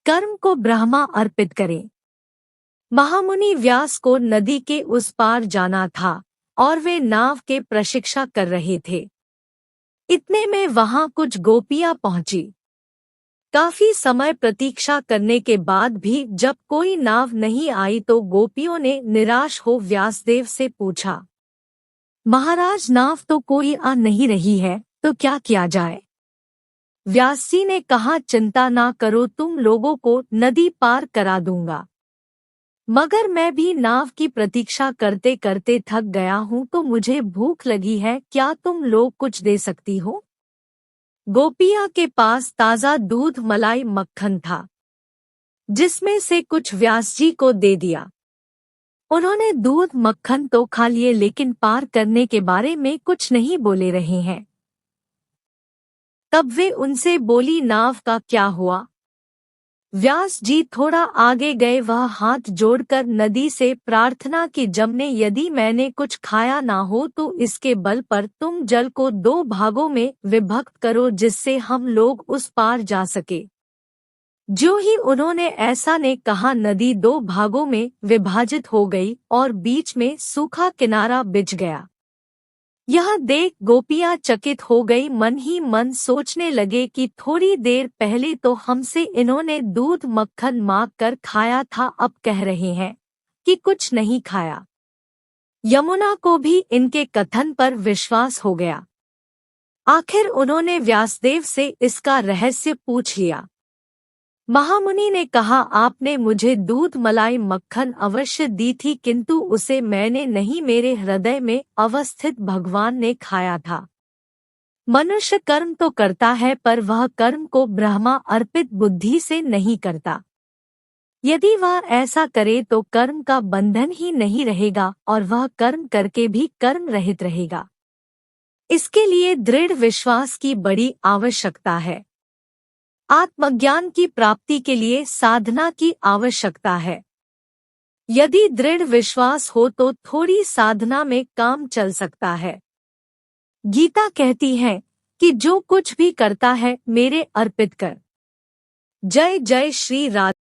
कर्म को ब्रह्मा अर्पित करें। महामुनि व्यास को नदी के उस पार जाना था और वे नाव के प्रशिक्षा कर रहे थे। इतने में वहां कुछ गोपियां पहुंची। काफी समय प्रतीक्षा करने के बाद भी जब कोई नाव नहीं आई तो गोपियों ने निराश हो व्यासदेव से पूछा, महाराज नाव तो कोई आ नहीं रही है, तो क्या किया जाए? व्यास जी ने कहा, चिंता ना करो, तुम लोगों को नदी पार करा दूंगा। मगर मैं भी नाव की प्रतीक्षा करते करते थक गया हूँ, तो मुझे भूख लगी है, क्या तुम लोग कुछ दे सकती हो? गोपिया के पास ताज़ा दूध मलाई मक्खन था, जिसमें से कुछ व्यास जी को दे दिया। उन्होंने दूध मक्खन तो खा लिए, लेकिन पार करने के बारे में कुछ नहीं बोले रहे हैं। तब वे उनसे बोली, नाव का क्या हुआ? व्यास जी थोड़ा आगे गए, वह हाथ जोड़कर नदी से प्रार्थना की, जमने यदि मैंने कुछ खाया ना हो तो इसके बल पर तुम जल को 2 भागों में विभक्त करो, जिससे हम लोग उस पार जा सके। जो ही उन्होंने ऐसा ने कहा, नदी 2 भागों में विभाजित हो गई और बीच में सूखा किनारा बिछ गया। यह देख गोपियां चकित हो गई, मन ही मन सोचने लगे कि थोड़ी देर पहले तो हमसे इन्होंने दूध मक्खन मांग कर खाया था, अब कह रहे हैं कि कुछ नहीं खाया। यमुना को भी इनके कथन पर विश्वास हो गया। आखिर उन्होंने व्यासदेव से इसका रहस्य पूछ लिया। महामुनि ने कहा, आपने मुझे दूध मलाई मक्खन अवश्य दी थी, किंतु उसे मैंने नहीं, मेरे हृदय में अवस्थित भगवान ने खाया था। मनुष्य कर्म तो करता है, पर वह कर्म को ब्रह्मा अर्पित बुद्धि से नहीं करता। यदि वह ऐसा करे तो कर्म का बंधन ही नहीं रहेगा और वह कर्म करके भी कर्म रहित रहेगा। इसके लिए दृढ़ विश्वास की बड़ी आवश्यकता है। आत्मज्ञान की प्राप्ति के लिए साधना की आवश्यकता है। यदि दृढ़ विश्वास हो तो थोड़ी साधना में काम चल सकता है। गीता कहती है कि जो कुछ भी करता है मेरे अर्पित कर। जय जय श्री राधे।